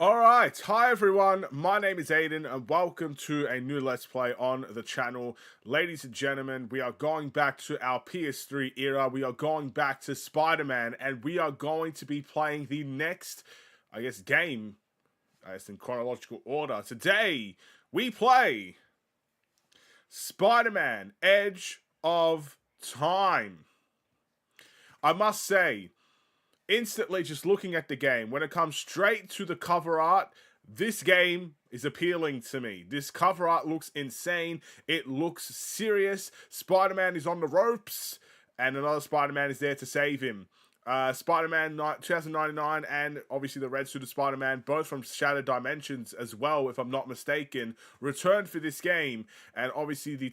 Alright, hi everyone, my name is Aiden and welcome to a new Let's Play on the channel. Ladies and gentlemen, we are going back to our PS3 era, we are going back to Spider-Man, and we are going to be playing the next, game, in chronological order. Today, we play Spider-Man Edge of Time. I must say, instantly just looking at the game, when it comes straight to the cover art, this game is appealing to me. This cover art looks insane. It looks serious. Spider-Man is on the ropes, and another Spider-Man is there to save him. Spider-Man 2099 and obviously the Red Suit of Spider-Man, both from Shattered Dimensions as well, if I'm not mistaken, returned for this game. And obviously the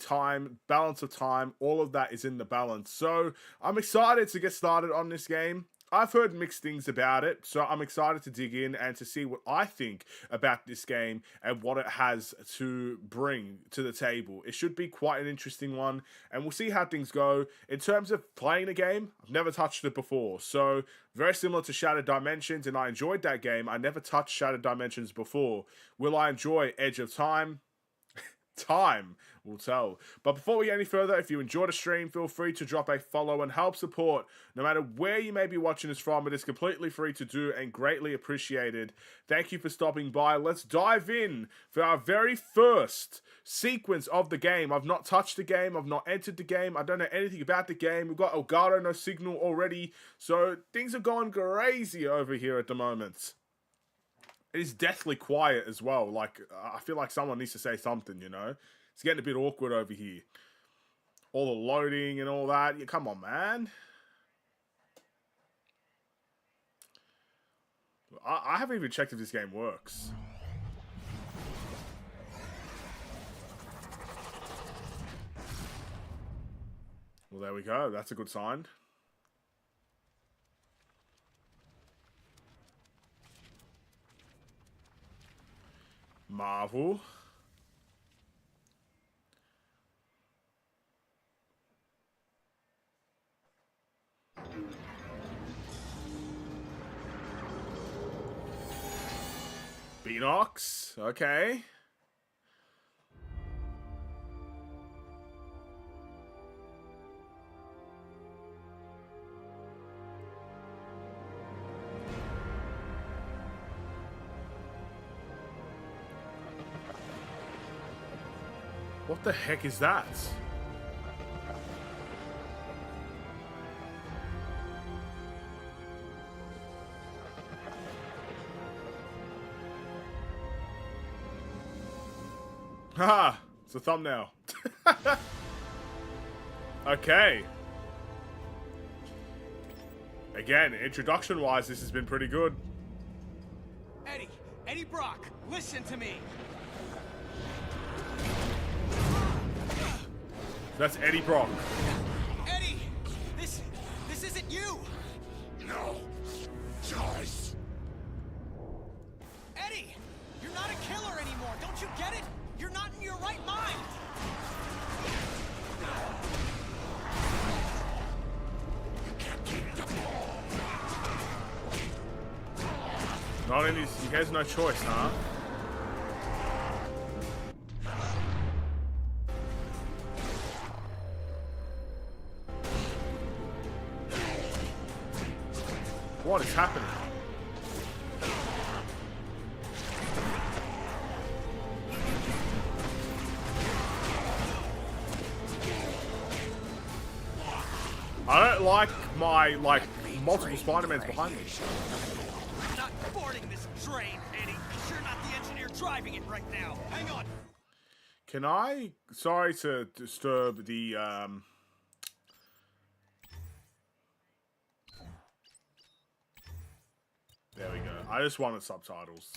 balance of time, all of that is in the balance. So I'm excited to get started on this game. I've heard mixed things about it, so I'm excited to dig in and to see what I think about this game and what it has to bring to the table. It should be quite an interesting one, and we'll see how things go. In terms of playing the game, I've never touched it before, so very similar to Shattered Dimensions, and I enjoyed that game. I never touched Shattered Dimensions before. Will I enjoy Edge of Time? Time will tell. But before we get any further, if you enjoyed the stream, feel free to drop a follow and help support. No matter where you may be watching this from, it is completely free to do and greatly appreciated. Thank you for stopping by. Let's dive in for our very first sequence of the game. I've not touched the game. I've not entered the game. I don't know anything about the game. We've got Elgato, no signal already. So things are going crazy over here at the moment. It is deathly quiet as well. Like, I feel like someone needs to say something, you know? It's getting a bit awkward over here. All the loading and all that. Yeah, come on, man. I haven't even checked if this game works. Well, there we go. That's a good sign. Marvel. Beanox. Okay. What the heck is that? Haha, it's a thumbnail. Okay. Again, introduction-wise, this has been pretty good. Eddie Brock, listen to me. That's Eddie Brock. Eddie, this isn't you. No choice. Eddie, you're not a killer anymore. Don't you get it? You're not in your right mind. Not in his, he has no choice, huh? What is happening? I don't like my, multiple Spider-Mans behind me. I'm not boarding this train, Eddie. You're not the engineer driving it right now. Hang on. Can I? Sorry to disturb the, There we go. I just wanted subtitles.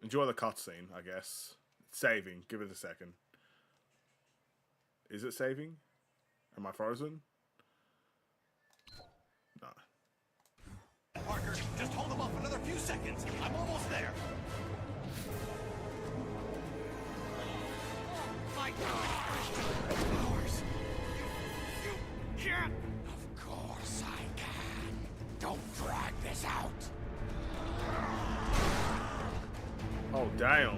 Enjoy the cutscene, I guess. It's saving. Give it a second. Is it saving? Am I frozen? No. Parker, just hold them up another few seconds. I'm almost there. My powers. You can't. Of course I can. Don't drag this out. Oh, damn.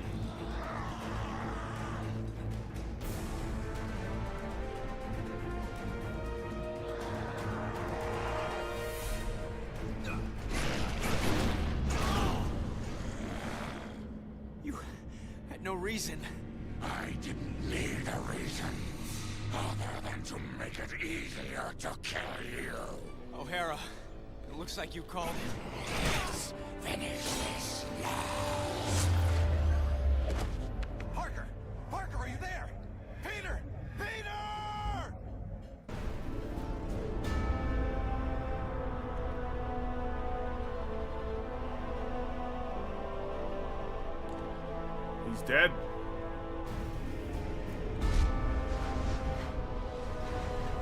You had no reason. I didn't need a reason, other than to make it easier to kill you. O'Hara, it looks like you called him. Let's finish this now. Parker! Parker, are you there? Peter! Peter! He's dead.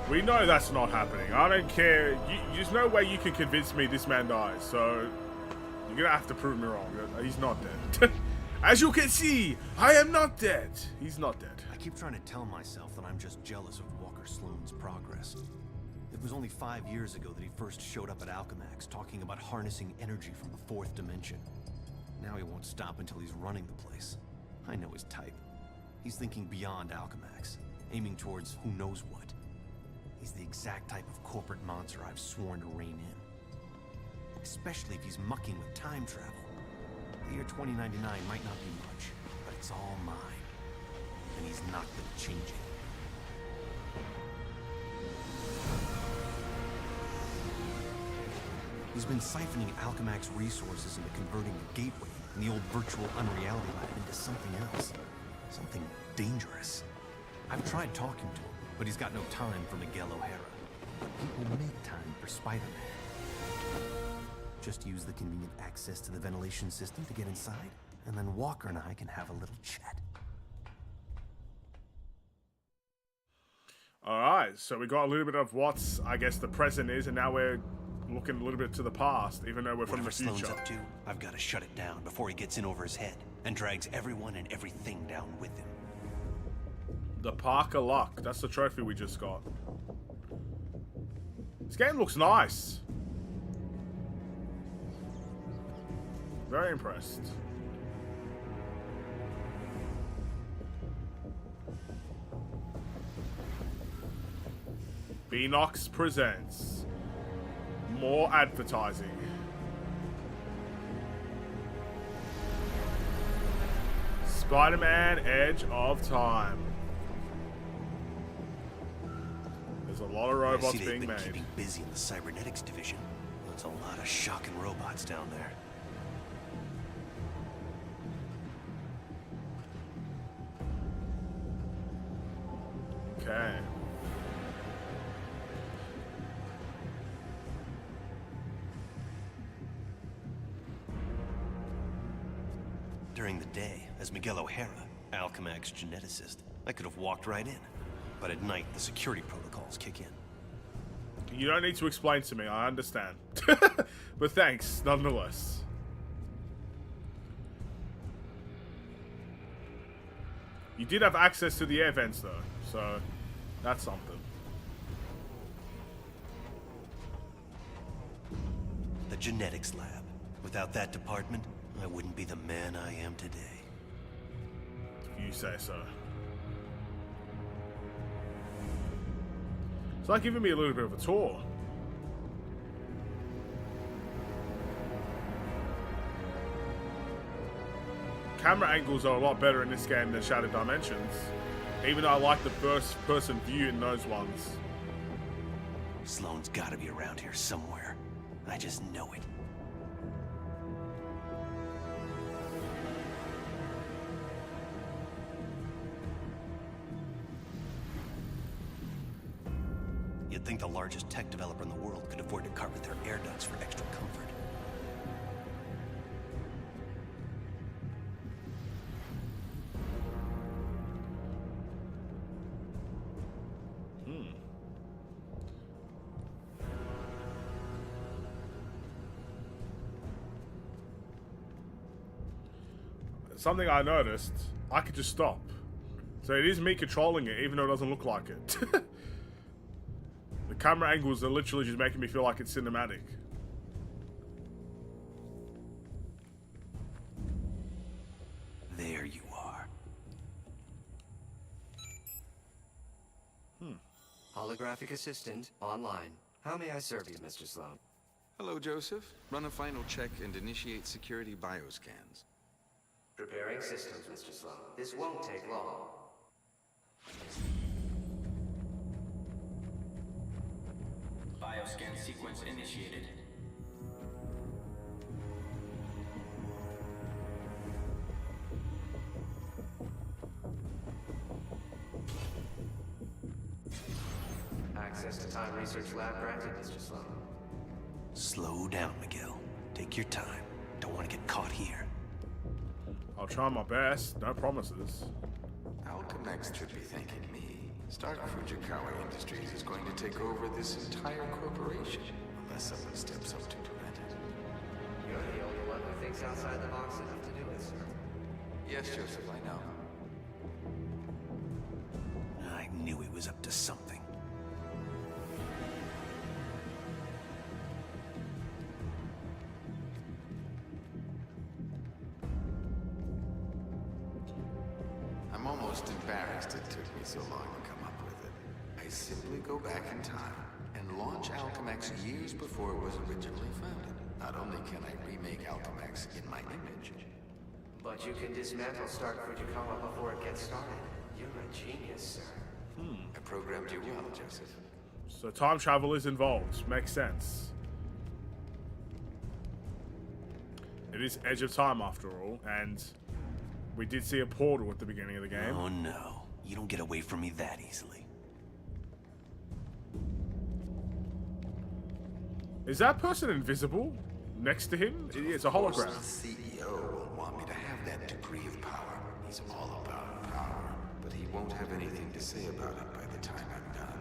We know that's not happening. I don't care. There's no way you can convince me this man dies. So you're gonna have to prove me wrong. He's not dead. As you can see, I am not dead. He's not dead. I keep trying to tell myself that I'm just jealous of Walker Sloane's progress. It was only 5 years ago that he first showed up at Alchemax talking about harnessing energy from the fourth dimension. Now he won't stop until he's running the place. I know his type. He's thinking beyond Alchemax, aiming towards who knows what. He's the exact type of corporate monster I've sworn to rein in. Especially if he's mucking with time travel. The year 2099 might not be much, but it's all mine. And he's not gonna change it. He's been siphoning Alchemax resources into converting the Gateway and the old virtual unreality lab into something else. Something dangerous. I've tried talking to him, but he's got no time for Miguel O'Hara. But people make time for Spider-Man. Just use the convenient access to the ventilation system to get inside, and then Walker and I can have a little chat. Alright, so we got a little bit of what's, I guess, the present is, and now we're looking a little bit to the past, even though we're from the Whatever future. Sloane's up to, I've got to shut it down before he gets in over his head and drags everyone and everything down with him. The Parker Luck. That's the trophy we just got. This game looks nice. Very impressed. Beanox presents more advertising. Spider-Man Edge of Time. There's a lot of I robots see they've being been made. keeping busy in the cybernetics division. There's a lot of shocking robots down there. Okay. During the day, as Miguel O'Hara, Alchemax geneticist, I could have walked right in. But at night, the security protocols kick in. You don't need to explain to me, I understand. But thanks, nonetheless. You did have access to the air vents, though, so that's something. The genetics lab. Without that department, I wouldn't be the man I am today. If you say so. It's like giving me a little bit of a tour. Camera angles are a lot better in this game than Shattered Dimensions. Even though I like the first-person view in those ones. Sloane's gotta be around here somewhere. I just know it. You'd think the largest tech developer in the world could afford to carpet their air ducts for extra comfort. Something I noticed, I could just stop. So it is me controlling it, even though it doesn't look like it. The camera angles are literally just making me feel like it's cinematic. Holographic assistant online. How may I serve you, Mr. Sloan? Hello, Joseph. Run a final check and initiate security bioscans. Preparing systems, Mr. Sloan. This won't take long. Bioscan sequence initiated. Access to Time Research Lab granted, Mr. Sloan. Slow down, Miguel. Take your time. Don't want to get caught here. I'll try my best. No promises. Alchemax should be thanking me. Stark Fujikawa Industries is going to take over this entire corporation, unless someone steps up to prevent it. You're the only one who thinks outside the box enough to do it, sir. Yes, Joseph, I know. I knew he was up to something. I'm almost embarrassed it took me so long to come up with it. I simply go back in time and launch Alchemax years before it was originally founded. Not only can I remake Alchemax in my image, But you can dismantle Stark Fujikawa before it gets started. You're a genius, sir. I programmed you well, Joseph. So time travel is involved. Makes sense. It is Edge of Time after all, and we did see a portal at the beginning of the game. Oh no. You don't get away from me that easily. Is that person invisible next to him? It's a hologram. The CEO will want me to have that degree of power. He's all about power, but he won't have anything to say about it by the time I'm done.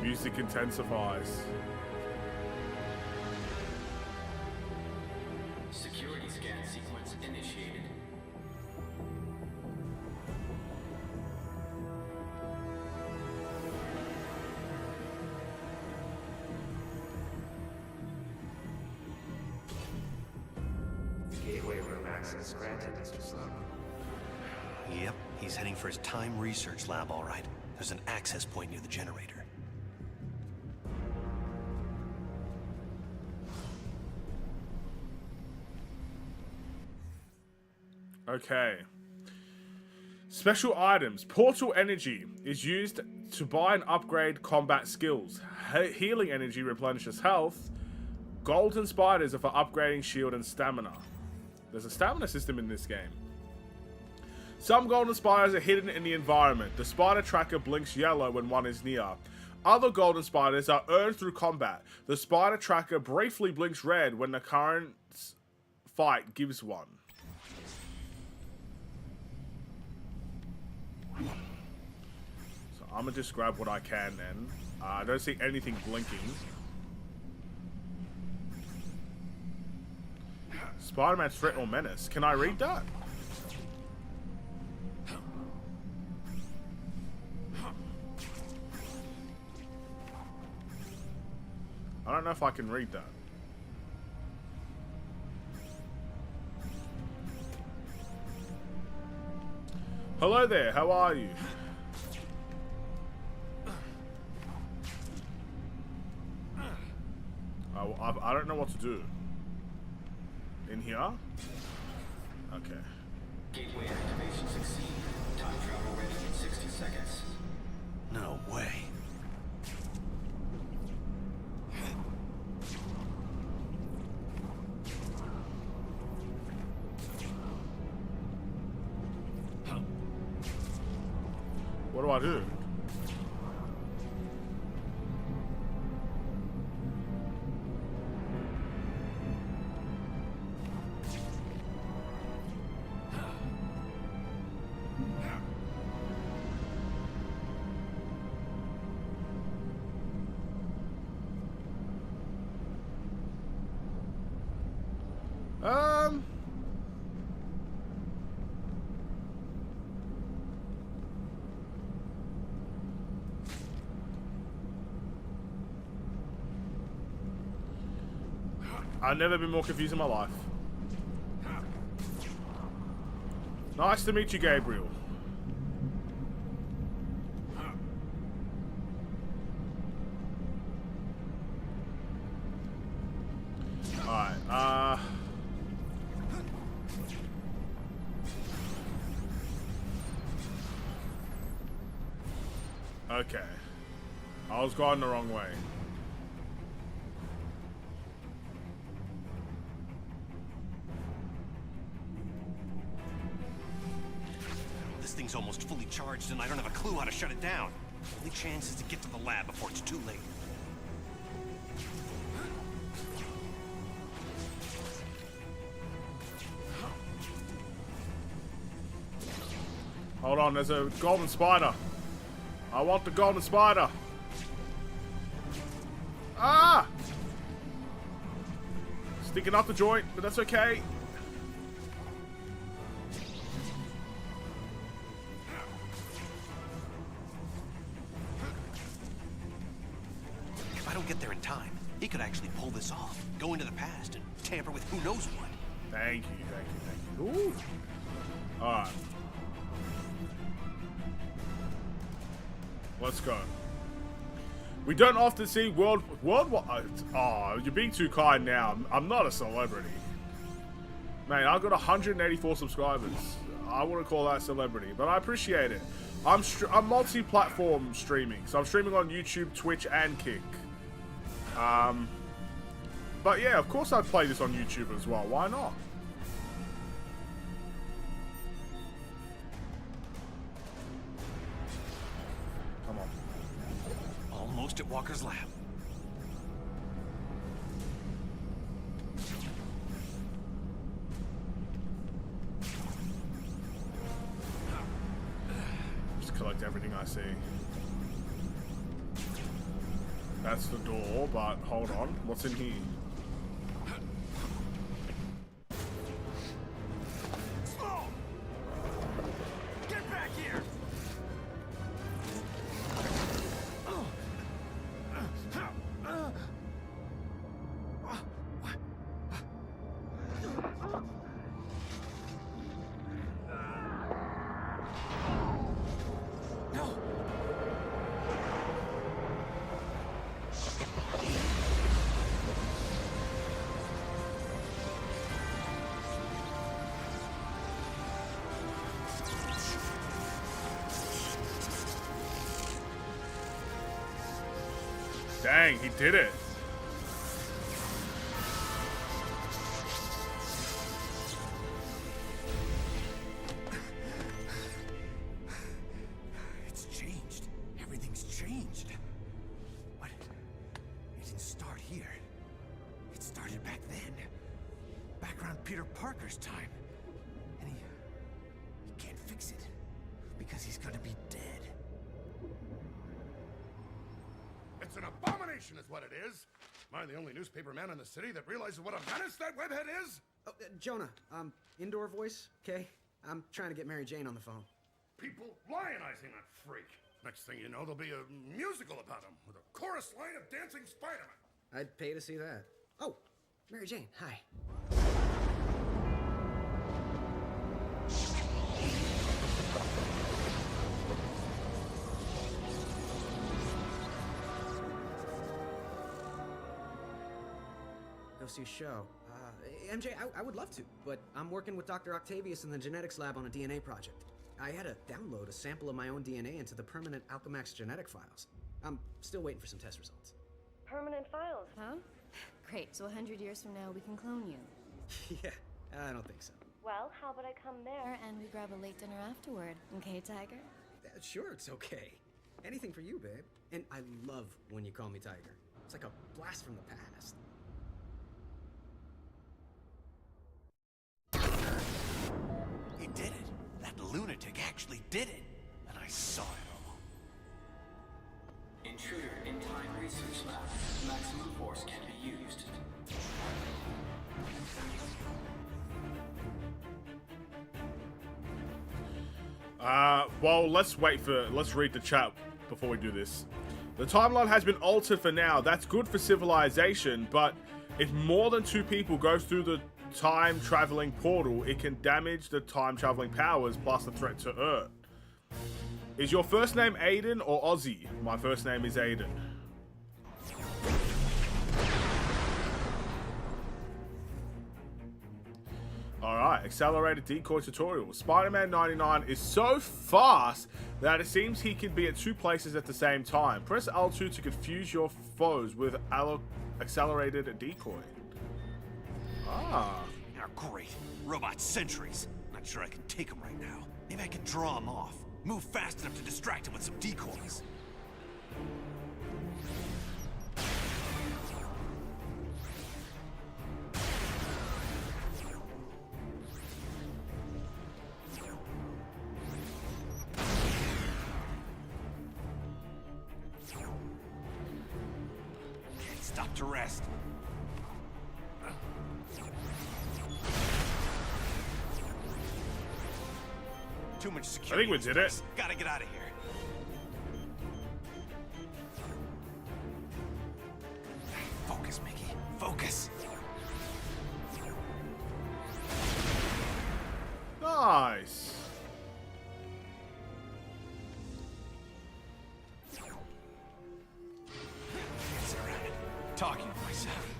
Music intensifies. Security scan sequence initiated. Gateway room access granted, Mr. Sloan. Yep, he's heading for his Time Research Lab, all right. There's an access point near the generator. Okay. Special items. Portal energy is used to buy and upgrade combat skills. Healing energy replenishes health. Golden spiders are for upgrading shield and stamina. There's a stamina system in this game. Some golden spiders are hidden in the environment. The spider tracker blinks yellow when one is near. Other golden spiders are earned through combat. The spider tracker briefly blinks red when the current fight gives one. So I'm gonna just grab what I can then. I don't see anything blinking. Spider-Man's threat or menace. Can I read that? I don't know if I can read that. Hello there, how are you? I don't know what to do. In here? Okay. Gateway activation succeeded. Time travel ready in 60 seconds. No way. What do I do? I've never been more confused in my life. Nice to meet you, Gabriel. Alright, okay. I was going the wrong way. This thing's almost fully charged and I don't have a clue how to shut it down. Only chance is to get to the lab before it's too late. Hold on, there's a golden spider. I want the golden spider. Ah! Sticking up the joint, but that's okay. If I don't get there in time, he could actually pull this off. Go into the past and tamper with who knows what. Thank you, thank you, thank you. Ooh. Alright. Let's go. We don't often see worldwide. Oh, you're being too kind now. I'm not a celebrity. Man, I've got 184 subscribers. I wouldn't call that celebrity, but I appreciate it. I'm multi-platform streaming, so I'm streaming on YouTube, Twitch, and Kick. But yeah, of course I'd play this on YouTube as well. Why not? Come on. Almost at Walker's lab. Just collect everything I see. That's the door, but hold on. What's in here? Slow! Get back here! Dang, he did it. It's changed. Everything's changed. But it didn't start here. It started back then. Back around Peter Parker's time. And he can't fix it. Because he's gonna be dead. It's an abomination is what it is. Am I the only newspaper man in the city that realizes what a menace that webhead is? Oh, Jonah, indoor voice, okay? I'm trying to get Mary Jane on the phone. People lionizing that freak. Next thing you know, there'll be a musical about him with a chorus line of dancing Spider-Man. I'd pay to see that. Oh, Mary Jane, hi. Go see a show. MJ, I would love to, but I'm working with Dr. Octavius in the genetics lab on a DNA project. I had to download a sample of my own DNA into the permanent Alchemax genetic files. I'm still waiting for some test results. Permanent files, huh? Great, so 100 years from now we can clone you. Yeah, I don't think so. Well, how about I come there and we grab a late dinner afterward, okay, Tiger? Sure, it's okay. Anything for you, babe. And I love when you call me Tiger. It's like a blast from the past. He did it. That lunatic actually did it. And I saw it all. Intruder in Time Research Lab. Maximum force can be used. Well, let's read the chat before we do this. The timeline has been altered for now. That's good for civilization, but if more than 2 people goes through the time-traveling portal, it can damage the time-traveling powers plus the threat to Earth. Is your first name Aiden or Ozzy? My first name is Aiden. Alright, accelerated decoy tutorial. Spider-Man 99 is so fast that it seems he can be at 2 places at the same time. Press L2 to confuse your foes with accelerated decoy. Ah. Oh, great. Robot sentries. Not sure I can take them right now. Maybe I can draw them off. Move fast enough to distract him with some decoys. Stop to rest. Too much security. I think we did it. Gotta get out of here. Focus, Mickey. Focus. Nice. Talking to myself.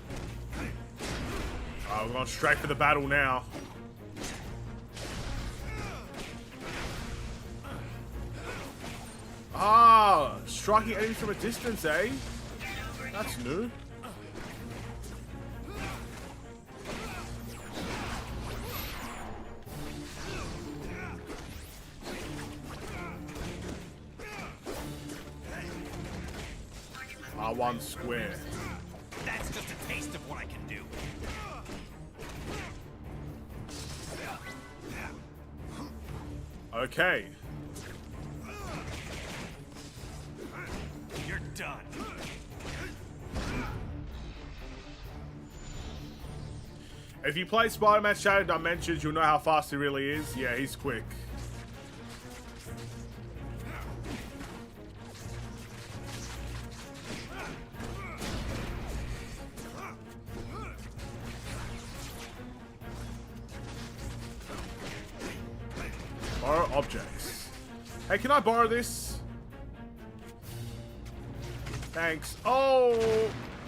We're going straight for the battle now. Ah, striking enemies from a distance, eh? That's new. R1 square. That's just a taste of what I can do. Okay. You're done. If you play Spider-Man Shattered Dimensions, you'll know how fast he really is. Yeah, he's quick. Borrow objects. Hey, can I borrow this? Thanks. Oh,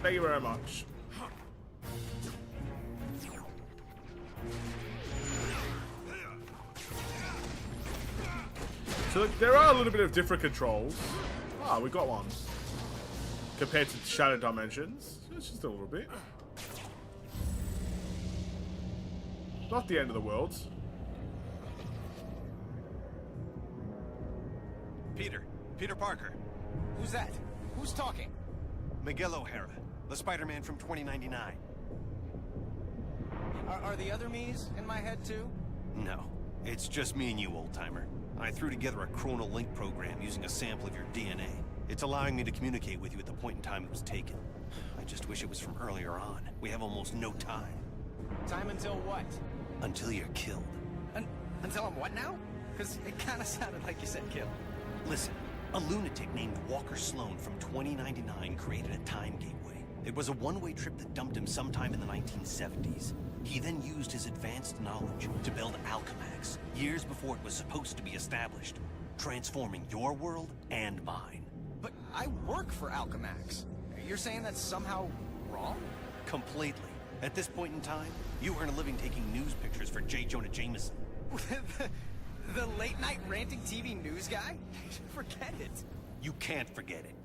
thank you very much. So there are a little bit of different controls. Ah, we got one. Compared to Shattered Dimensions. It's just a little bit. Not the end of the world. Peter Parker. Who's that? Who's talking? Miguel O'Hara, the Spider-Man from 2099. Are the other me's in my head too? No, it's just me and you, old-timer. I threw together a chronal link program using a sample of your DNA. It's allowing me to communicate with you at the point in time it was taken. I just wish it was from earlier on. We have almost no time. Time until what? Until you're killed. Until I'm what now? Because it kind of sounded like you said kill. Listen, a lunatic named Walker Sloan from 2099 created a time gateway. It was a one-way trip that dumped him sometime in the 1970s. He then used his advanced knowledge to build Alchemax, years before it was supposed to be established, transforming your world and mine. But I work for Alchemax. You're saying that's somehow wrong? Completely. At this point in time, you earn a living taking news pictures for J. Jonah Jameson. The late-night ranting TV news guy? Forget it. You can't forget it.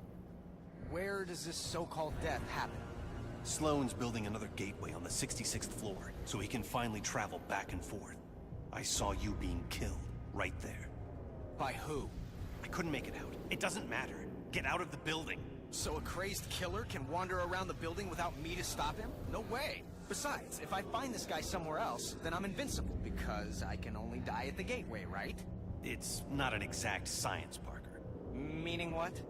Where does this so-called death happen? Sloan's building another gateway on the 66th floor, so he can finally travel back and forth. I saw you being killed, right there. By who? I couldn't make it out. It doesn't matter. Get out of the building. So a crazed killer can wander around the building without me to stop him? No way. Besides, if I find this guy somewhere else, then I'm invincible, because I can only die at the gateway, right? It's not an exact science, Parker. Meaning what?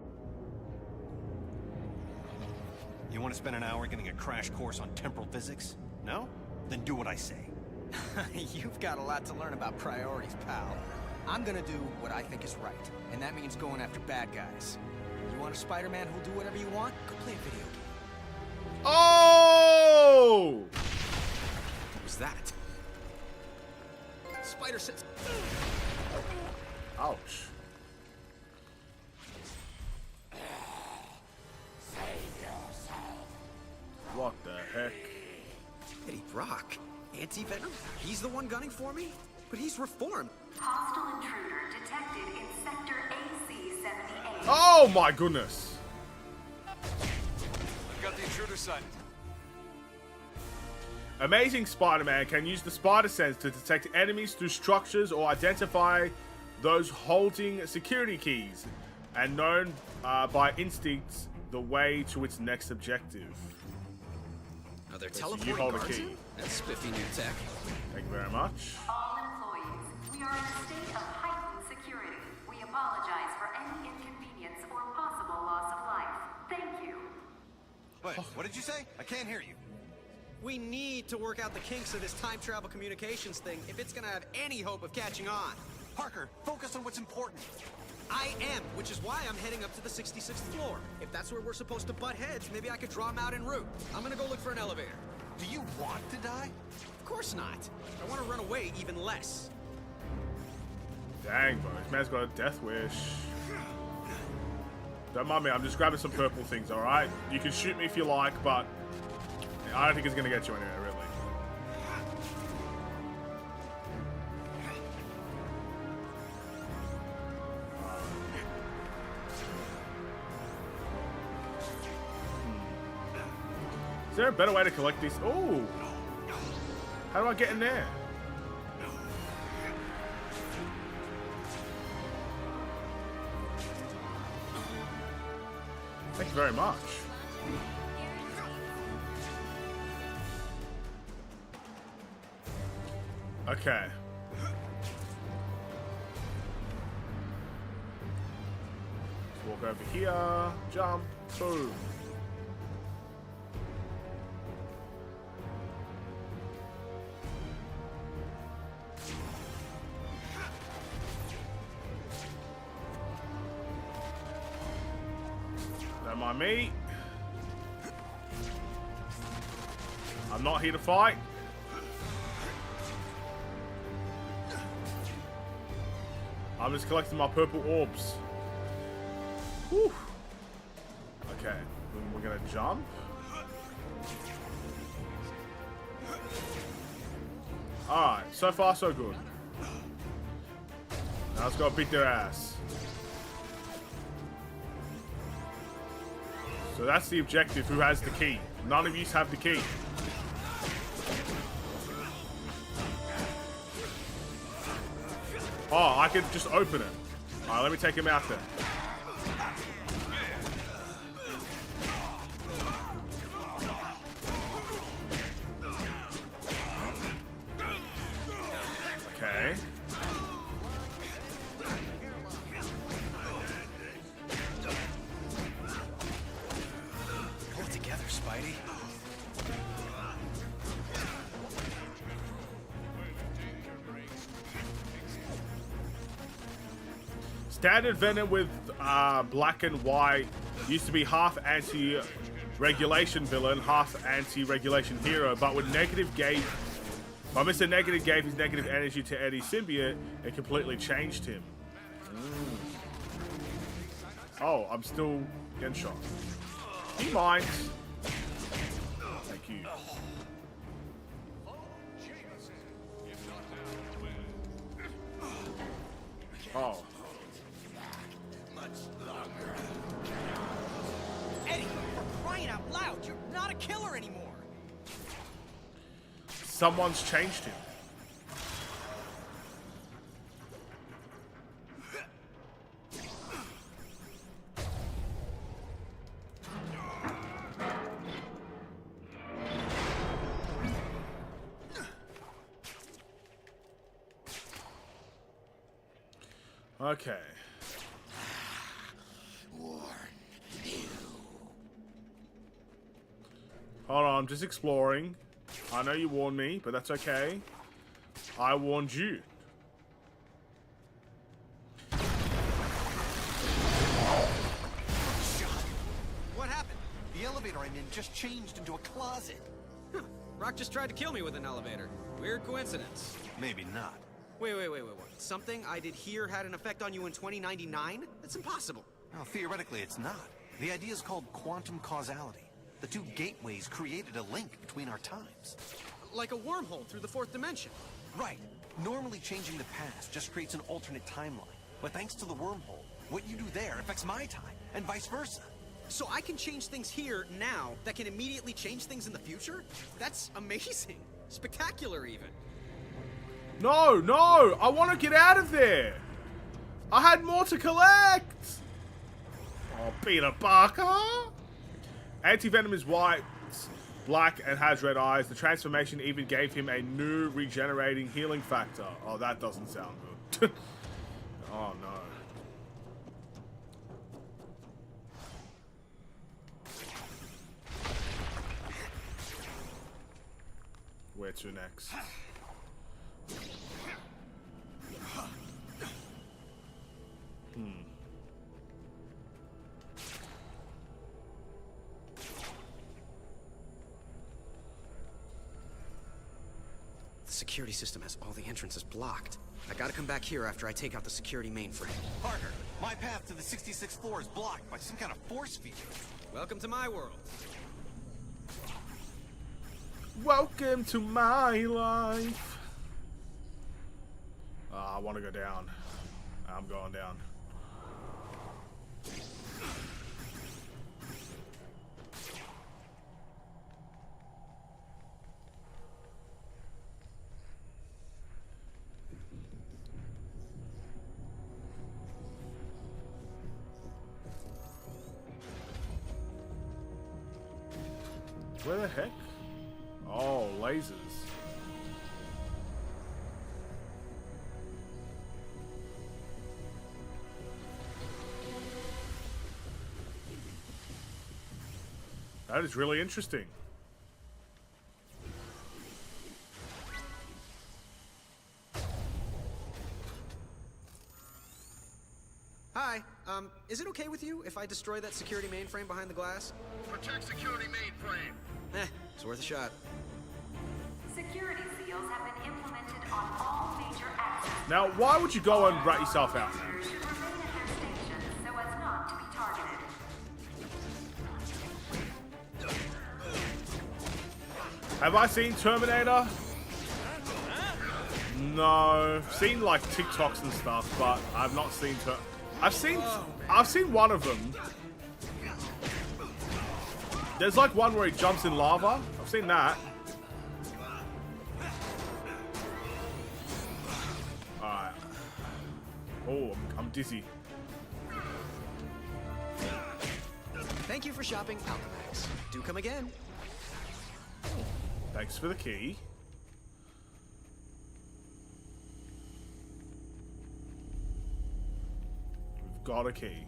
You want to spend an hour getting a crash course on temporal physics? No? Then do what I say. You've got a lot to learn about priorities, pal. I'm gonna do what I think is right, and that means going after bad guys. You want a Spider-Man who'll do whatever you want? Go play a video game. Oh! Was was that? Spider sense. Ouch. What the heck? Eddie Brock, anti-venom? He's the one gunning for me? But he's reformed. Hostile intruder detected in sector AC-78. Oh my goodness. I've got the intruder sighted. Amazing Spider-Man can use the spider sense to detect enemies through structures or identify those holding security keys, and known by instincts the way to its next objective. Are there So teleporting you hold a guards key. in? That's spiffy new tech. Thank you very much. All employees, we are in a state of heightened security. We apologize for any inconvenience or possible loss of life. Thank you. Wait, what did you say? I can't hear you. We need to work out the kinks of this time travel communications thing if it's gonna have any hope of catching on. Parker, focus on what's important. I am, which is why I'm heading up to the 66th floor. If that's where we're supposed to butt heads, maybe I could draw them out en route. I'm gonna go look for an elevator. Do you want to die? Of course not. I want to run away even less. Dang, bro. This man's got a death wish. Don't mind me. I'm just grabbing some purple things, alright? You can shoot me if you like, but I don't think it's going to get you anywhere, really. Is there a better way to collect these? Oh! How do I get in there? Thank you very much. Okay. Let's walk over here. Jump. Boom. Don't mind me. I'm not here to fight. I'm just collecting my purple orbs. Whew. Okay, then we're gonna jump. Alright, so far so good. Now let's go beat their ass. So that's the objective. Who has the key? None of you have the key. Oh, I could just open it. Alright, let me take him out there. Okay. Pull it together, Spidey. Standard Venom with black and white used to be half anti-regulation villain, half anti-regulation hero, but with Negative gave, Mr. Negative gave his negative energy to Eddie Symbiote and completely changed him. Oh, I'm still getting shot. He minds. Thank you. Oh. Eddie, for crying out loud, you're not a killer anymore. Someone's changed him. Okay. Hold on, I'm just exploring. I know you warned me, but that's okay. I warned you. What happened? The elevator I'm in just changed into a closet. Rock just tried to kill me with an elevator. Weird coincidence. Maybe not. Wait. Something I did here had an effect on you in 2099? That's impossible. Well, theoretically, it's not. The idea is called quantum causality. The two gateways created a link between our times. Like a wormhole through the fourth dimension. Right. Normally changing the past just creates an alternate timeline. But thanks to the wormhole, what you do there affects my time, and vice versa. So I can change things here, now, that can immediately change things in the future? That's amazing. Spectacular, even. No! I want to get out of there! I had more to collect! Oh, Peter Parker! Anti-Venom is white, black, and has red eyes. The transformation even gave him a new regenerating healing factor. Oh, that doesn't sound good. Oh, no. Where to next? The security system has all the entrances blocked. I gotta come back here after I take out the security mainframe. Parker, my path to the 66th floor is blocked by some kind of force field. Welcome to my world. Welcome to my life. I want to go down. I'm going down. Where the heck? Oh, lasers. That is really interesting. Hi, is it okay with you if I destroy that security mainframe behind the glass? Protect security mainframe. It's worth a shot. Security seals have been implemented on all major access. Now, why would you go and rat yourself out? Users should remain at their stations so as not to be targeted. Have I seen Terminator? No. Seen like TikToks and stuff, but I've not seen I've seen one of them. There's like one where he jumps in lava. I've seen that. Alright. Oh, I'm dizzy. Thank you for shopping Alchemax. Do come again. Thanks for the key. We've got a key.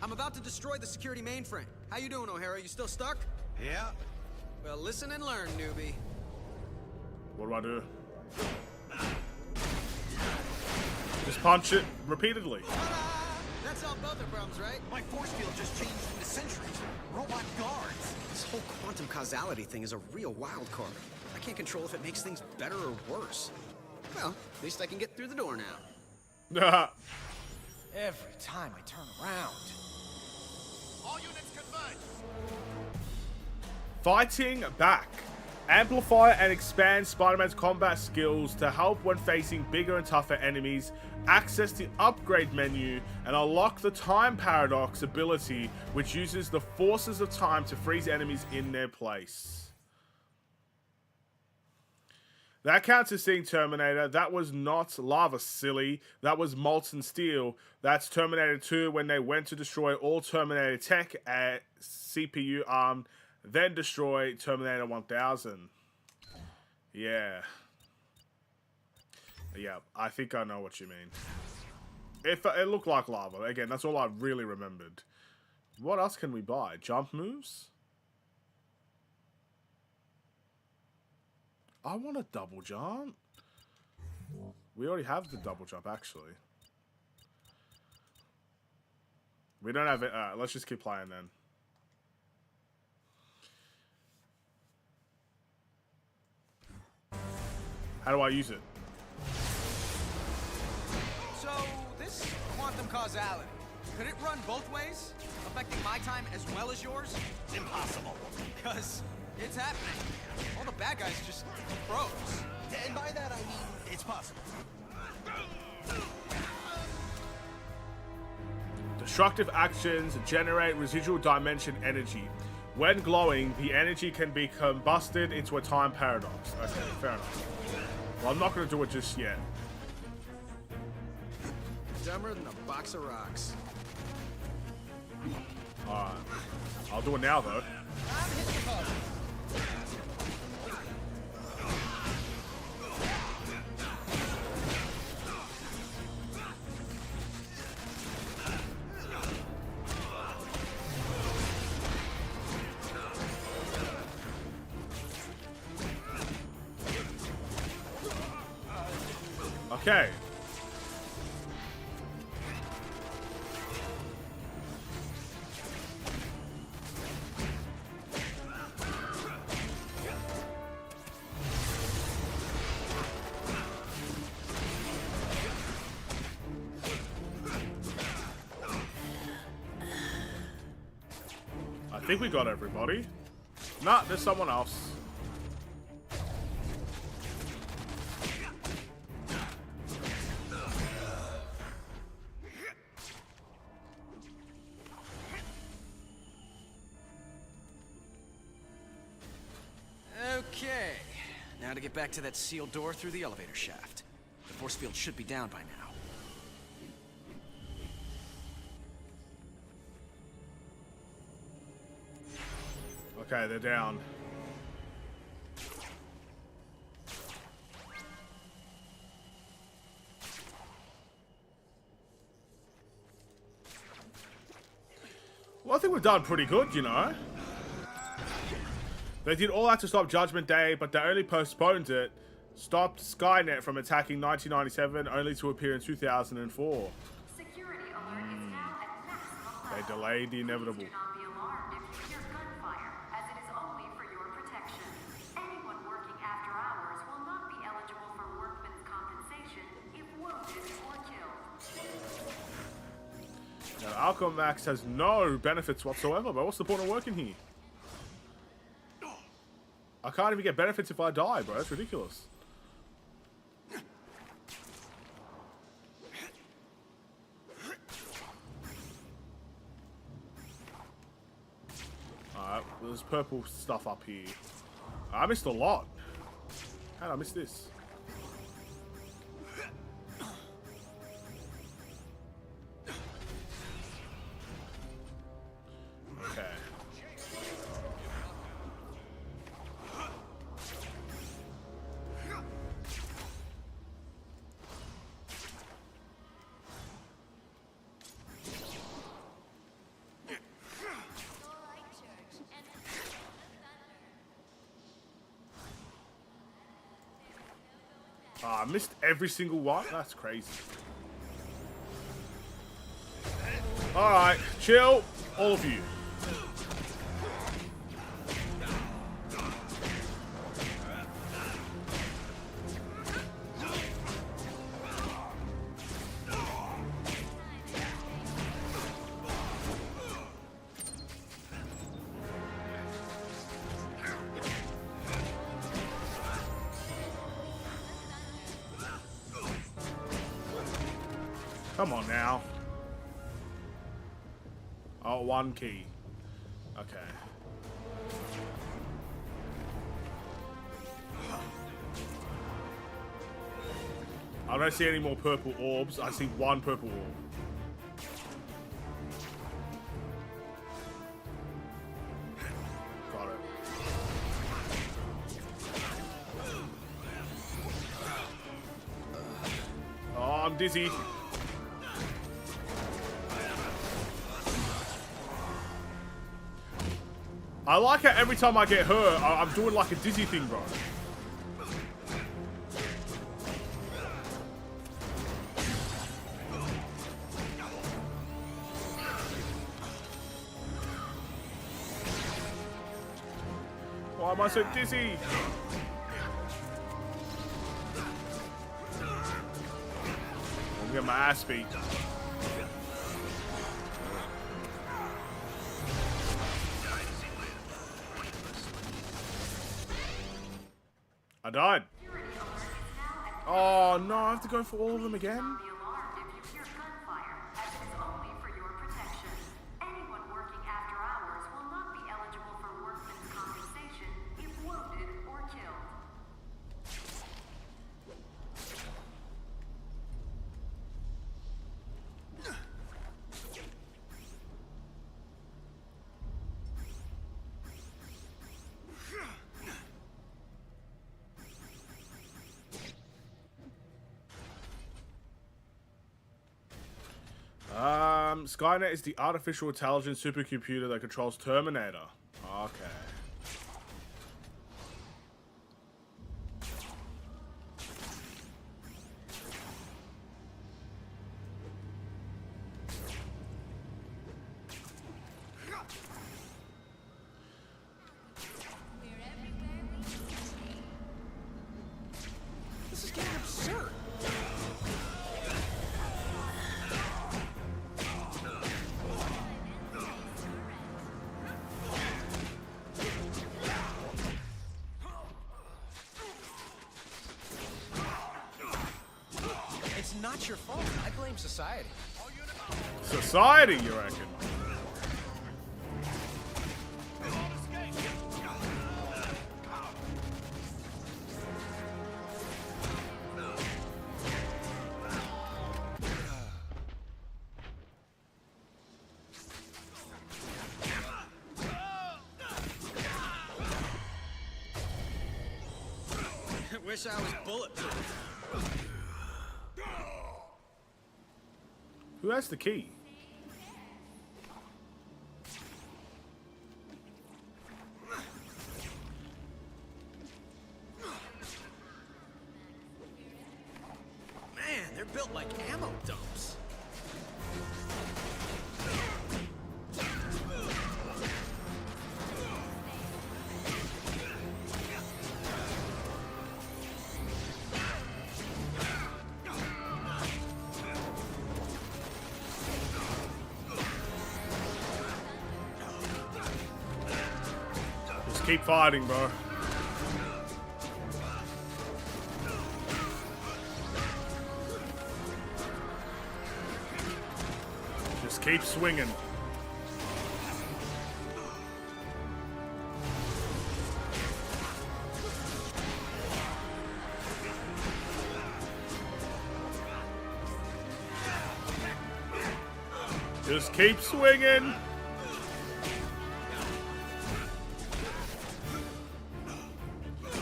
I'm about to destroy the security mainframe. How you doing, O'Hara? You still stuck? Yeah. Well, listen and learn, newbie. What do I do? Just punch it repeatedly. That solved both our problems, right? My force field just changed into sentries. Robot guards. This whole quantum causality thing is a real wild card. I can't control if it makes things better or worse. Well, at least I can get through the door now. Every time I turn around. All units converge. Fighting back. Amplify and expand Spider-Man's combat skills to help when facing bigger and tougher enemies. Access the upgrade menu and unlock the time paradox ability, which uses the forces of time to freeze enemies in their place. That counts as seeing Terminator. That was not lava, silly. That was molten steel. That's Terminator 2 when they went to destroy all Terminator tech at CPU armed, then destroy Terminator 1000. Yeah. Yeah, I think I know what you mean. It looked like lava. Again, that's all I really remembered. What else can we buy? Jump moves? I want a double jump. We already have the double jump, actually. We don't have it. Let's just keep playing then. How do I use it? So, this quantum causality, could it run both ways? Affecting my time as well as yours? Impossible. Because it's happening. All the bad guys just froze. And by that I mean, it's possible. Destructive actions generate residual dimension energy. When glowing, the energy can be combusted into a time paradox. Okay, fair enough. Well, I'm not going to do it just yet. Dumber than a box of rocks. Alright. I'll do it now, though. Okay. I think we got everybody. Nah, there's someone else. Okay. Now to get back to that sealed door through the elevator shaft. The force field should be down by now. Okay, they're down. Well, I think we've done pretty good, you know. They did all that to stop Judgment Day, but they only postponed it. Stopped Skynet from attacking 1997, only to appear in 2004. Security alert is now at maximum They level. delayed the inevitable. Do not be alarmed if you hear gunfire, as it is only for your protection. Anyone working after hours will not be eligible for workman's compensation if wounded or killed. Now, Alchemax has no benefits whatsoever, but what's the point of working here? I can't even get benefits if I die, bro. It's ridiculous. Alright, there's purple stuff up here. I missed a lot. How did I miss this? Okay. I missed every single one? That's crazy. Alright, chill, all of you. Come on now. Oh, one key. Okay. I don't see any more purple orbs. I see one purple orb. Got it. Oh, I'm dizzy. I like how every time I get hurt, I'm doing like a dizzy thing, bro. am I so dizzy? I'm getting my ass beat. I died. Oh no, I have to go for all of them again? Be alarmed if you hear gunfire, as it is only for your protection. Anyone working after hours will not be eligible for workman's compensation if wounded or killed. Skynet is the artificial intelligence supercomputer that controls Terminator. Okay. This is getting absurd. It's not your fault. I blame society. Society, you reckon? Wish I was bulletproof. Who has the key? Man, they're built like ammo dumps. Just keep fighting, bro. Just keep swinging. Just keep swinging.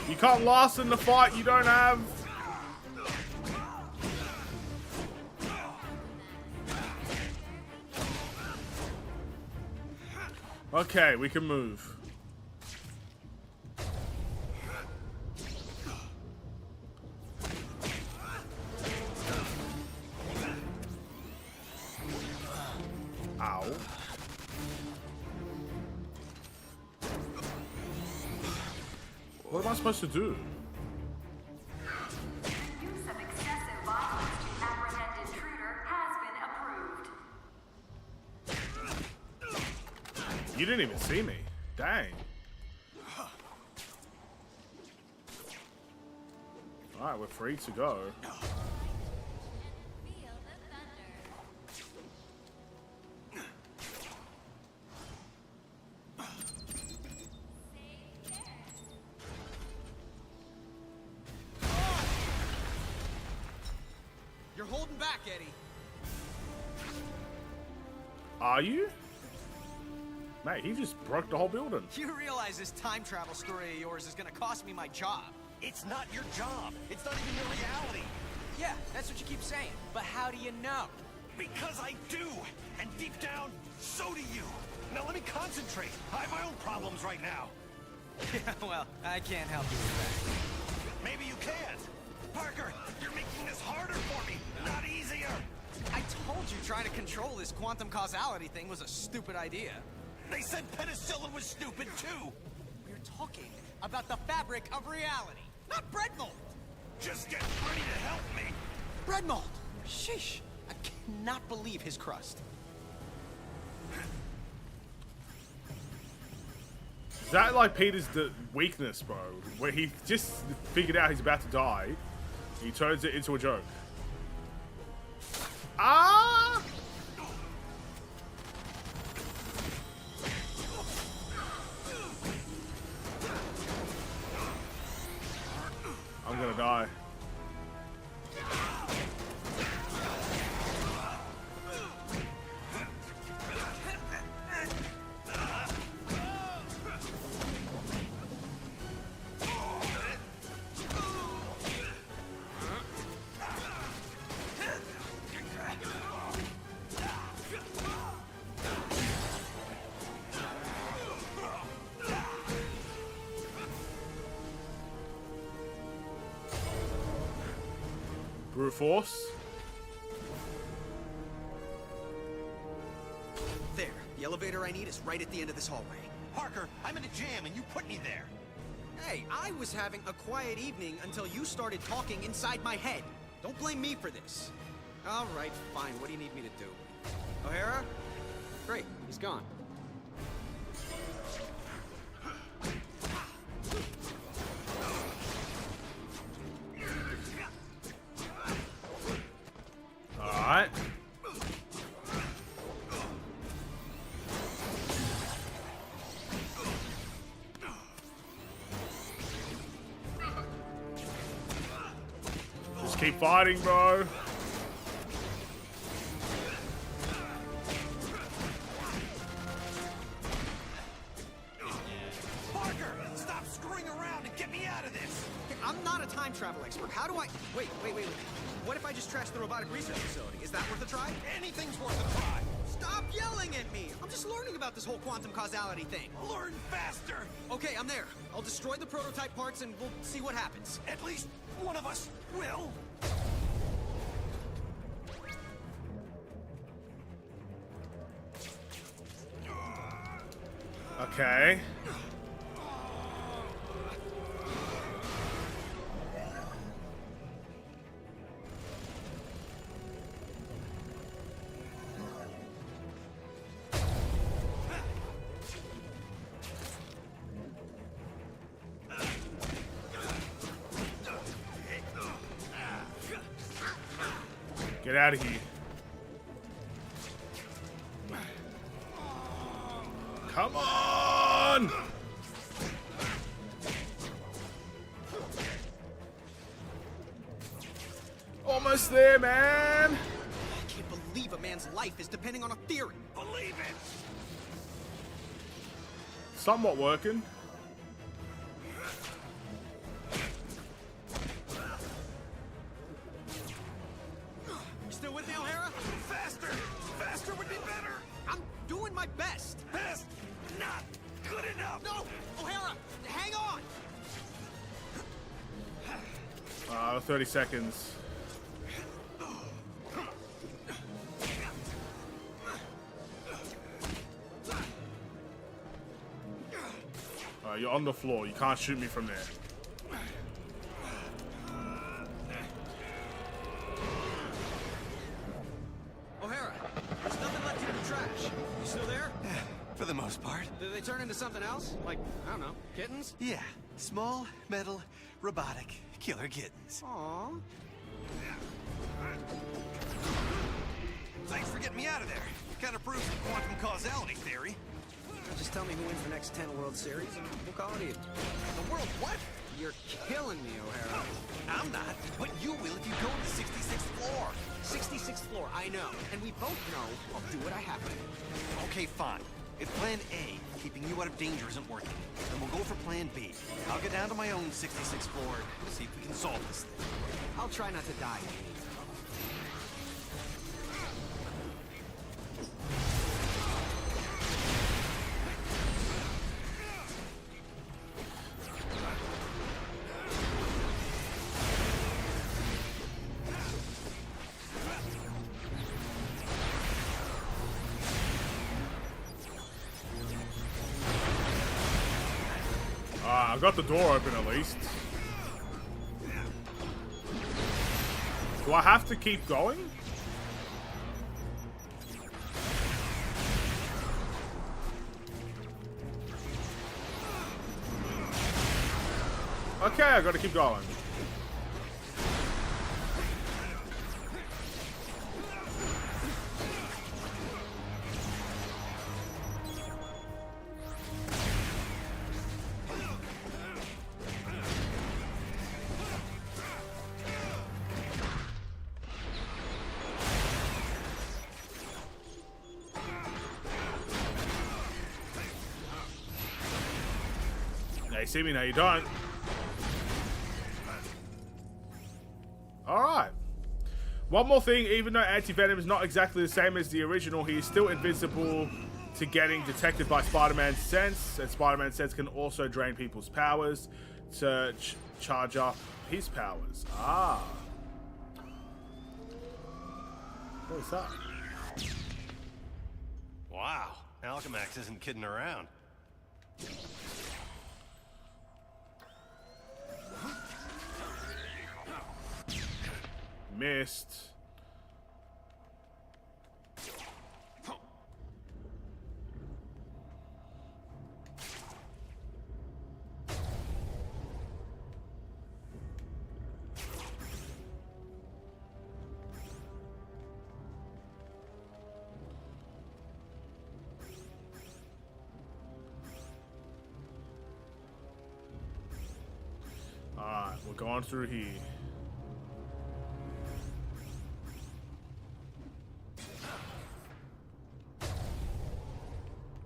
You can't last in the fight you don't have. Okay, we can move. Ow. What am I supposed to do? Use of excessive violence to apprehend intruder has been approved. You didn't even see me. Dang. Alright, we're free to go. You're holding back, Eddie. Are you? Mate, he just broke the whole building. You realize this time travel story of yours is gonna cost me my job. It's not your job. It's not even your reality. Yeah, that's what you keep saying. But how do you know? Because I do. And deep down, so do you. Now let me concentrate. I have my own problems right now. Yeah, well, I can't help you with that. Maybe you can. Parker, you're making this harder for me, not easier. I told you trying to control this quantum causality thing was a stupid idea. They said penicillin was stupid too. We were talking about the fabric of reality, not bread mold. Just get ready to help me. Bread mold. Sheesh. I cannot believe his crust. Is that like Peter's weakness, bro? Where he just figured out he's about to die, he turns it into a joke. Ah! I'm gonna die. Brute force. There. The elevator I need is right at the end of this hallway. Parker, I'm in a jam and you put me there. Hey, I was having a quiet evening until you started talking inside my head. Don't blame me for this. All right, fine. What do you need me to do? O'Hara? Great. He's gone. Alright. Just keep fighting, bro. Parker, stop screwing around and get me out of this. I'm not a time travel expert. How do I... Wait. What if I just trash the robotic research facility? Is that worth a try? Anything's worth a try. Stop yelling at me! I'm just learning about this whole quantum causality thing. Learn faster. Okay, I'm there. I'll destroy the prototype parts and we'll see what happens. At least one of us will. Okay. Get out of here. Come on! Almost there, man! I can't believe a man's life is depending on a theory. Believe it. Somewhat working. You still with me, O'Hara? Faster. Faster would be better. I'm doing my best. Best. Not good enough. No! O'Hara, hang on! 30 seconds. You're on the floor. You can't shoot me from there. O'Hara, there's nothing left here to trash. You still there? For the most part. Did they turn into something else? Like, I don't know, kittens? Yeah. Small, metal, robotic, killer kittens. Aww. Thanks for getting me out of there. Kind of proves the quantum causality theory. Just tell me who wins the next 10 World Series and we'll call it even. The world what? You're killing me, O'Hara. I'm not, but you will if you go to the 66th floor. 66th floor, I know. And we both know I'll do what I have to. Okay, fine. If plan A, keeping you out of danger, isn't working, then we'll go for plan B. I'll get down to my own 66th floor and see if we can solve this thing. I'll try not to die. I got the door open at least. Do I have to keep going? Okay, I gotta keep going. Now you see me, now you don't. Alright. One more thing, even though Anti-Venom is not exactly the same as the original, he is still invincible to getting detected by Spider-Man's sense, and Spider-Man's sense can also drain people's powers to charge up his powers. Ah. What is that? Wow, Alchemax isn't kidding around. Missed. Alright, we're going through here.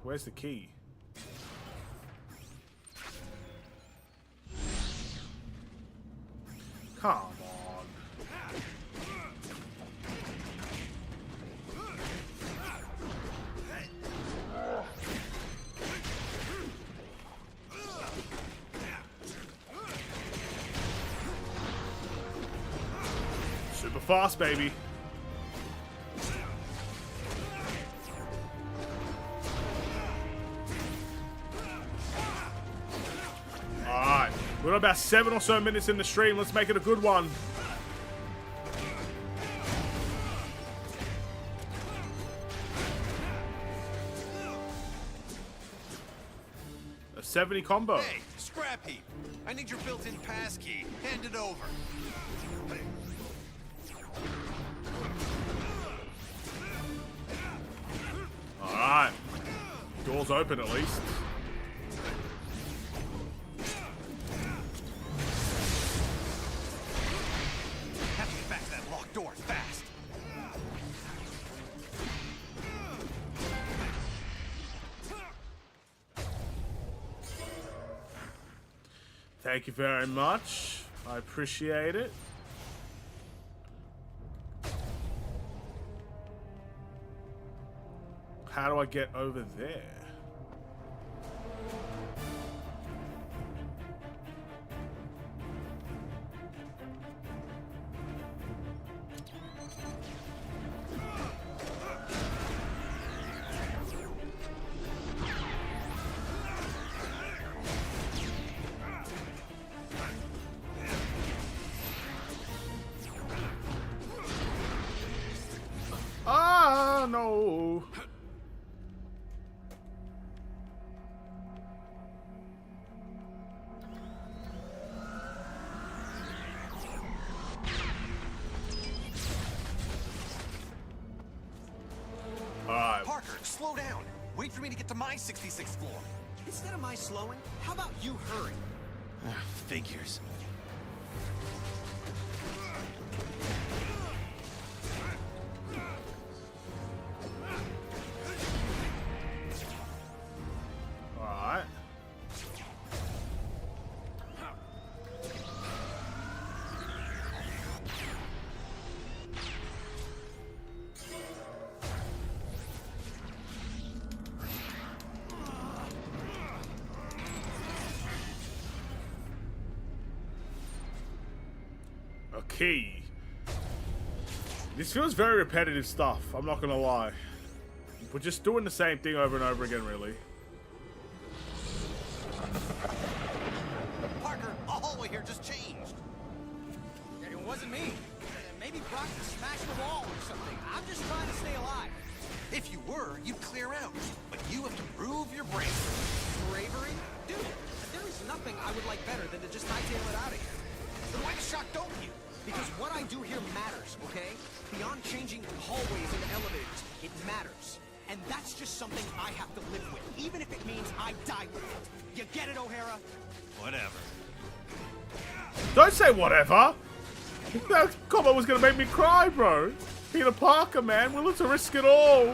Where's the key? Come on. Super fast, baby. We're about 7 or so minutes in the stream. Let's make it a good one. A 70 combo. Hey, Scrap Heap. I need your built-in passkey. Hand it over. Alright. Door's open at least. Door fast. Thank you very much. I appreciate it. How do I get over there? No. Alright. Parker, slow down. Wait for me to get to my 66th floor. Instead of my slowing, how about you hurry? Figures. Alright. Okay. This feels very repetitive stuff, I'm not gonna lie. We're just doing the same thing over and over again, really. Maybe Brock can smash the wall or something. I'm just trying to stay alive. If you were, you'd clear out. But you have to prove your bravery. Bravery? Dude, there is nothing I would like better than to just hightail it out of here. Then why the shock don't you? Because what I do here matters, okay? Beyond changing hallways and elevators, it matters. And that's just something I have to live with, even if it means I die with it. You get it, O'Hara? Whatever. Don't say whatever. That comment was gonna make me cry, bro. Peter Parker, man, willing to risk it all.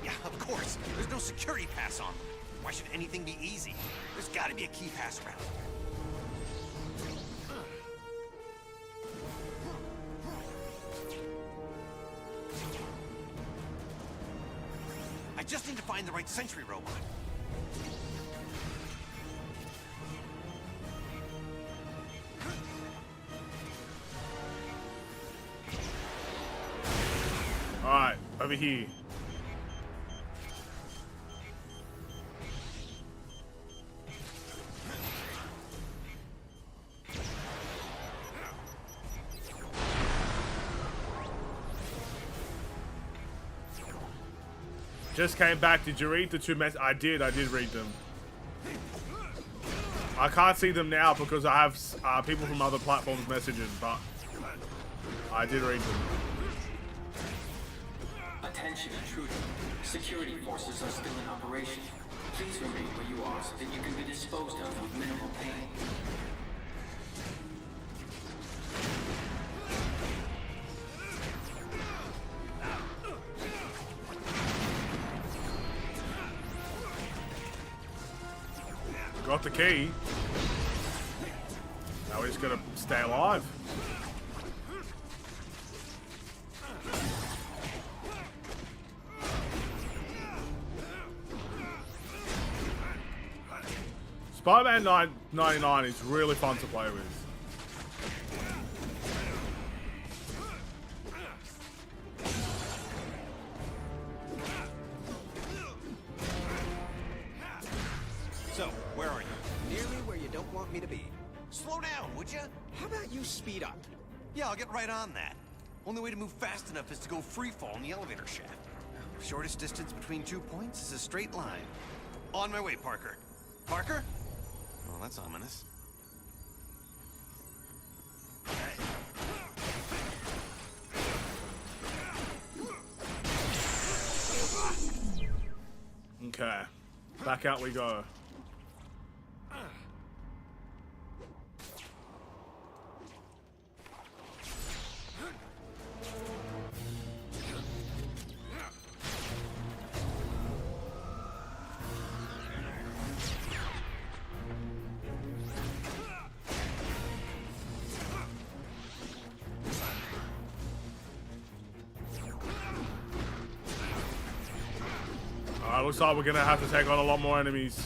Yeah, of course. There's no security pass on them. Why should anything be easy? There's gotta be a key pass around. I just need to find the right sentry robot. Alright, over here. Just came back. Did you read the two messages? I did read them. I can't see them now because I have people from other platforms messaging, but I did read them. Attention intruder. Security forces are still in operation. Please remain where you are so that you can be disposed of with minimal pain. Got the key. Now we're just gonna stay alive. Spider-Man 99 is really fun to play with. So, where are you? Nearly where you don't want me to be. Slow down, would you? How about you speed up? Yeah, I'll get right on that. Only way to move fast enough is to go freefall in the elevator shaft. Shortest distance between 2 points is a straight line. On my way, Parker. Parker? Well, that's ominous. Okay. Back out we go. Looks like we're gonna have to take on a lot more enemies.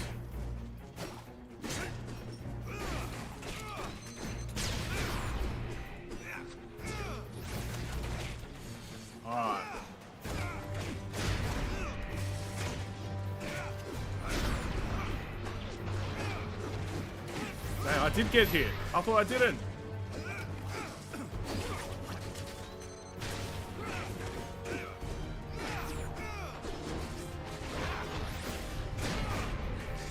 Alright. Dang, I did get hit. I thought I didn't.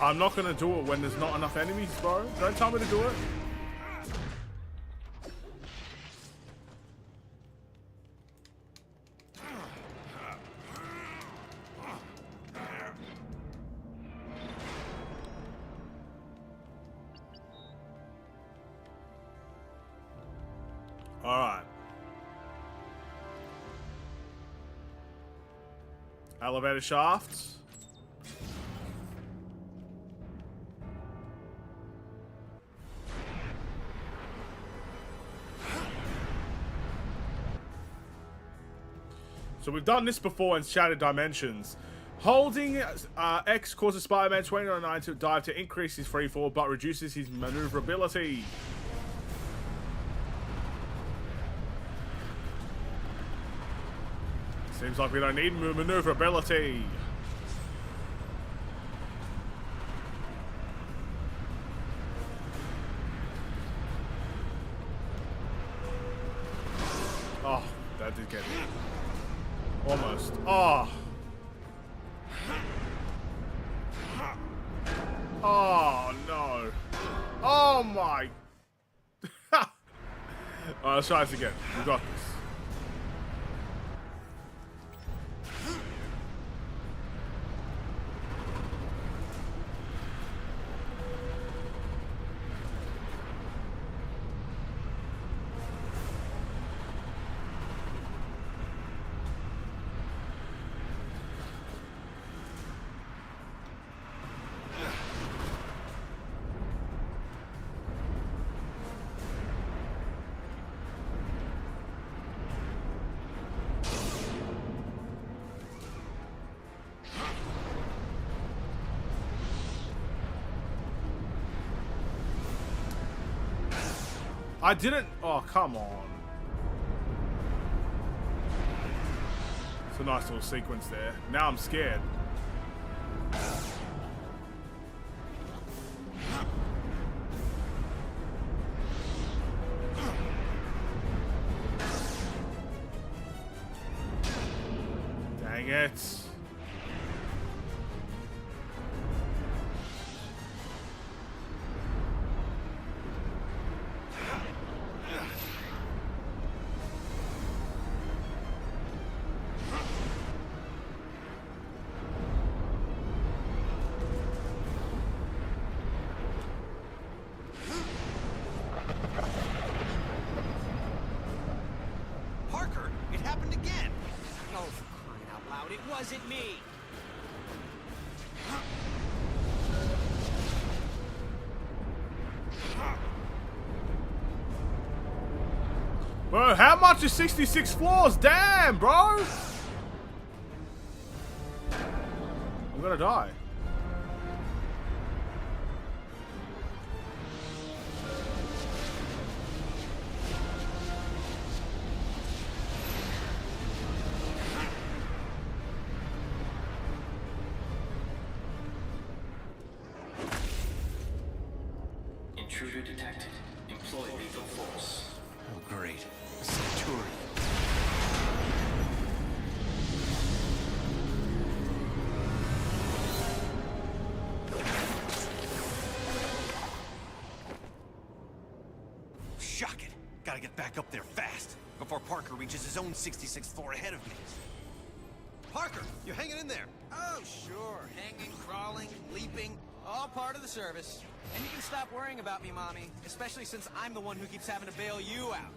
I'm not gonna do it when there's not enough enemies, bro. Don't tell me to do it. Alright. Elevator shafts. So we've done this before in Shattered Dimensions. Holding X causes Spider-Man 2099 to dive to increase his free fall, but reduces his maneuverability. Seems like we don't need maneuverability. Oh, that did get me. Almost. Oh. Oh, no. Oh, my. Alright, let's try this again. We got this. I didn't. Oh, come on. It's a nice little sequence there. Now I'm scared. Dang it. Parker, it happened again. Oh, for crying out loud, it wasn't me. Bro, how much is 66 floors? Damn, bro! I'm gonna die. Intruder detected. Employ lethal force. Oh, great. A Centurion. Shock it. Gotta get back up there fast before Parker reaches his own 66th floor ahead of me. Parker, you hanging in there? Oh, sure. Hanging, crawling, leaping, all part of the service. And you can stop worrying about me, Mommy, especially since I'm the one who keeps having to bail you out.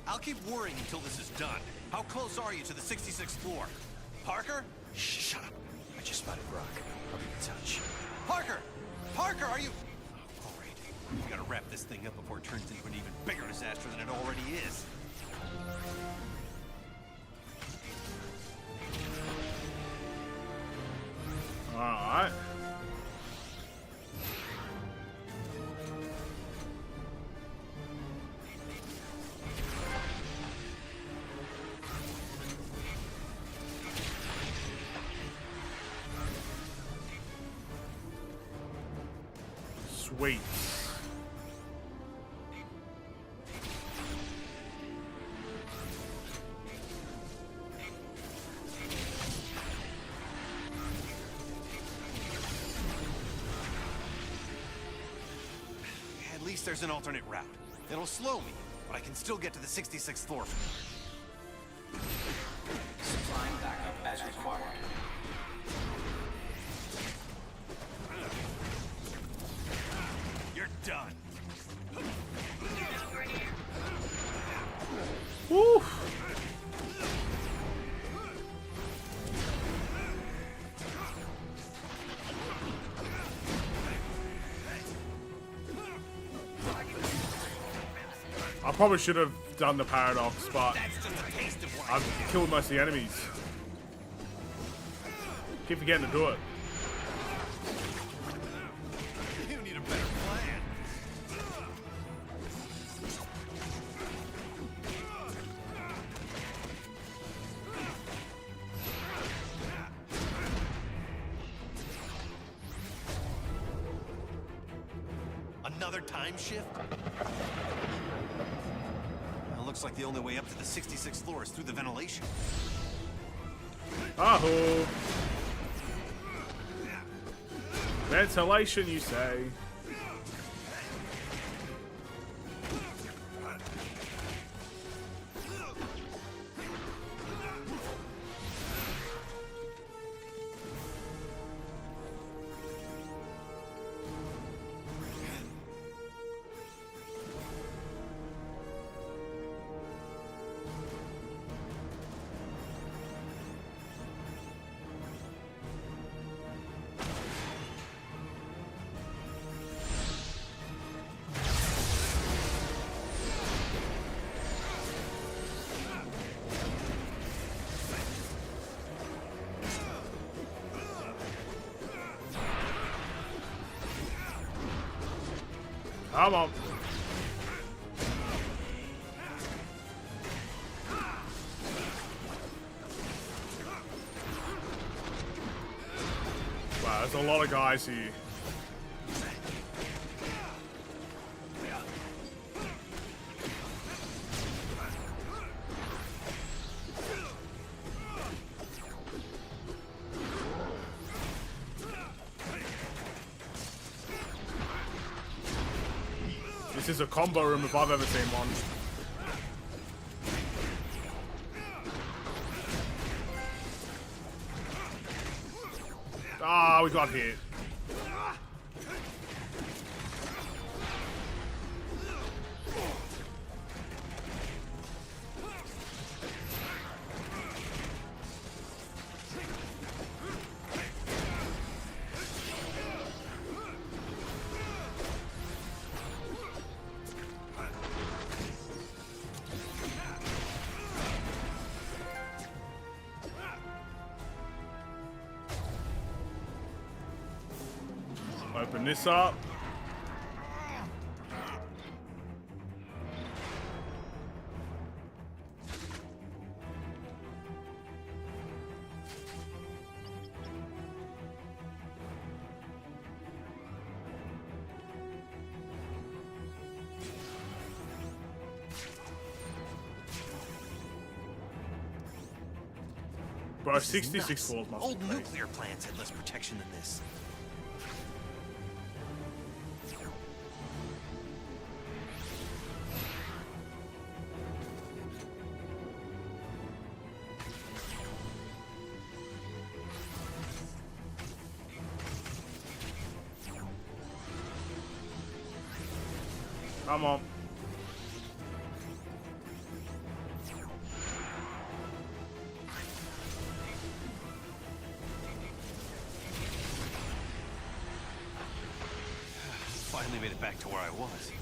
I'll keep worrying until this is done. How close are you to the 66th floor? Parker? Shh, shut up. I just spotted Brock. I'll be in touch. Parker! Parker, are you... Oh, great. We gotta wrap this thing up before it turns into an even bigger disaster than it already is. Alright. Sweet. At least there's an alternate route. It'll slow me, but I can still get to the 66th floor. Supplying backup as required. You're done. Woo! I probably should have done the paradox, but I've killed most of the enemies. Keep forgetting to do it. You need a better plan. Another time shift? Well, Looks like the only way up to the 66th floor is through the ventilation. Ahoo! Ventilation, you say? Come on. Wow, there's a lot of guys here. This is a combo room if I've ever seen one. Ah, we got hit. Open this up. Bro, 66 floors must Old be crazy. nuclear plants had less protection than this. Come on. Finally made it back to where I was.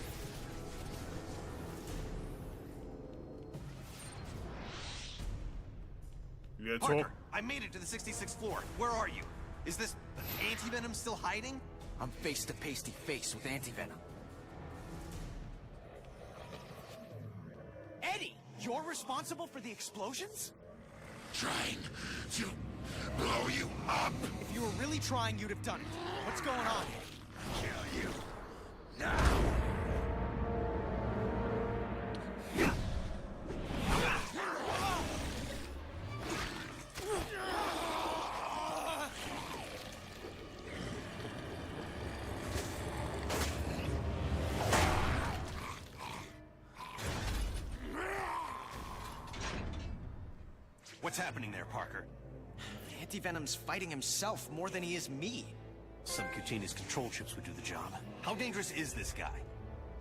You gotta Parker, talk. I made it to the 66th floor. Where are you? Is this Anti-Venom still hiding? I'm face to face with Anti-Venom. Eddie, you're responsible for the explosions? Trying to blow you up. If you were really trying, you'd have done it. What's going on? Kill you now. What's happening there, Parker? Anti-Venom's fighting himself more than he is me. Some Kuchina's control chips would do the job. How dangerous is this guy?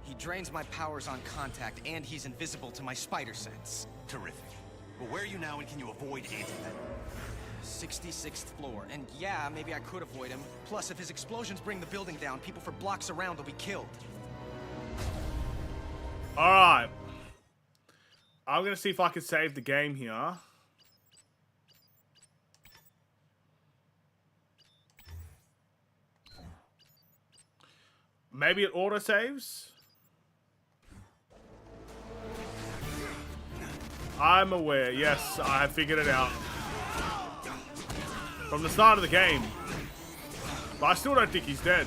He drains my powers on contact, and he's invisible to my spider sense. Terrific. But where are you now, and can you avoid Anti-Venom? 66th floor, and yeah, maybe I could avoid him. Plus, if his explosions bring the building down, people for blocks around will be killed. Alright. I'm gonna see if I can save the game here. Maybe it auto-saves? I'm aware, yes, I have figured it out. From the start of the game. But I still don't think he's dead.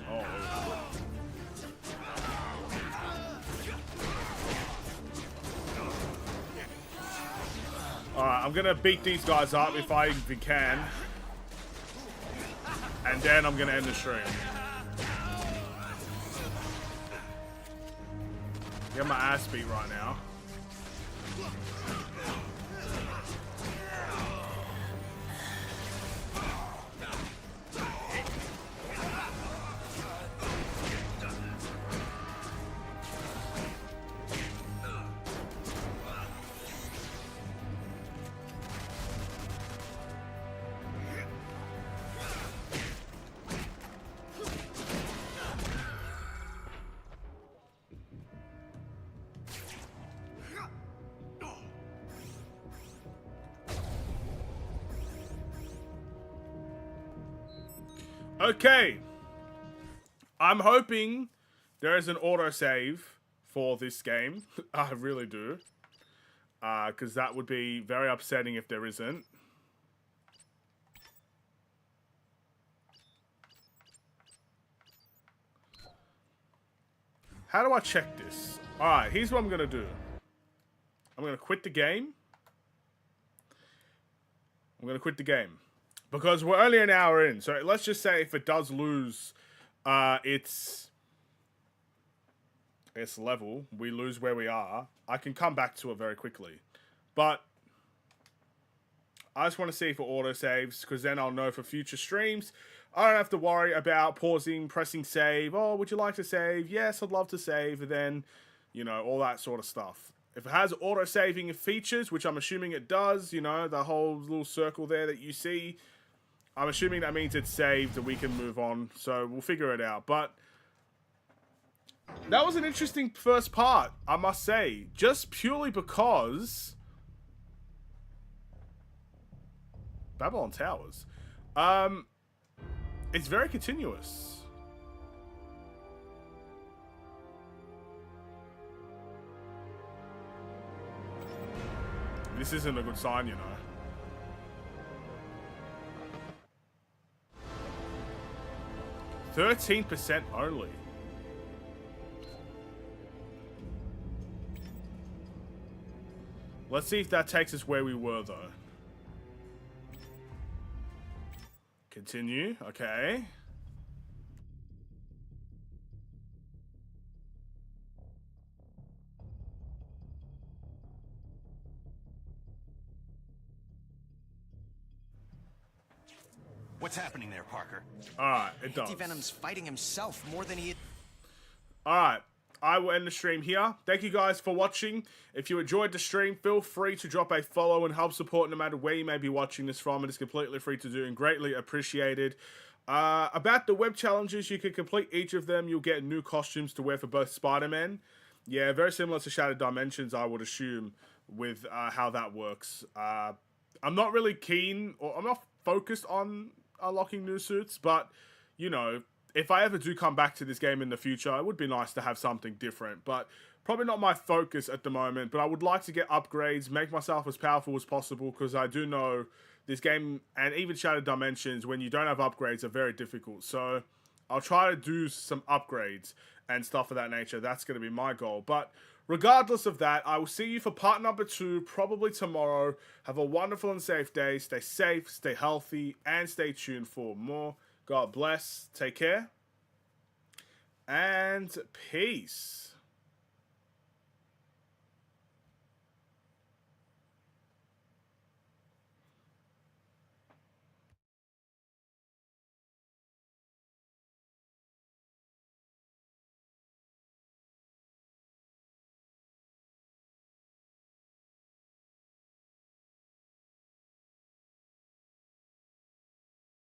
Oh. Alright, I'm gonna beat these guys up if I even can. And then I'm gonna end the stream. Get my ass beat right now. Okay, I'm hoping there is an autosave for this game. I really do. Because that would be very upsetting if there isn't. How do I check this? Alright, here's what I'm going to do. I'm going to quit the game. I'm going to quit the game. Because we're only an hour in, so let's just say if it does lose its level, we lose where we are, I can come back to it very quickly. But I just want to see if it auto-saves, because then I'll know for future streams. I don't have to worry about pausing, pressing save. Oh, would you like to save? Yes, I'd love to save. And then, you know, all that sort of stuff. If it has auto-saving features, which I'm assuming it does, you know, the whole little circle there that you see, I'm assuming that means it's saved and we can move on. So we'll figure it out. But that was an interesting first part, I must say. Just purely because Babylon Towers. It's very continuous. This isn't a good sign, you know. %13 only. Let's see if that takes us where we were, though. Continue. Okay. What's happening there, Parker? Alright, it does. Anti-Venom's fighting himself more than he... Alright, I will end the stream here. Thank you guys for watching. If you enjoyed the stream, feel free to drop a follow and help support no matter where you may be watching this from. It is completely free to do and greatly appreciated. About the web challenges, you can complete each of them. You'll get new costumes to wear for both Spider-Man. Yeah, very similar to Shattered Dimensions, I would assume, with how that works. I'm not really keen, or I'm not focused on unlocking new suits, but, you know, if I ever do come back to this game in the future, it would be nice to have something different, but probably not my focus at the moment. But I would like to get upgrades, make myself as powerful as possible, because I do know this game, and even Shattered Dimensions, when you don't have upgrades, are very difficult. So I'll try to do some upgrades and stuff of that nature. That's going to be my goal. But regardless of that, I will see you for part number 2, probably tomorrow. Have a wonderful and safe day. Stay safe, stay healthy, and stay tuned for more. God bless. Take care. And peace.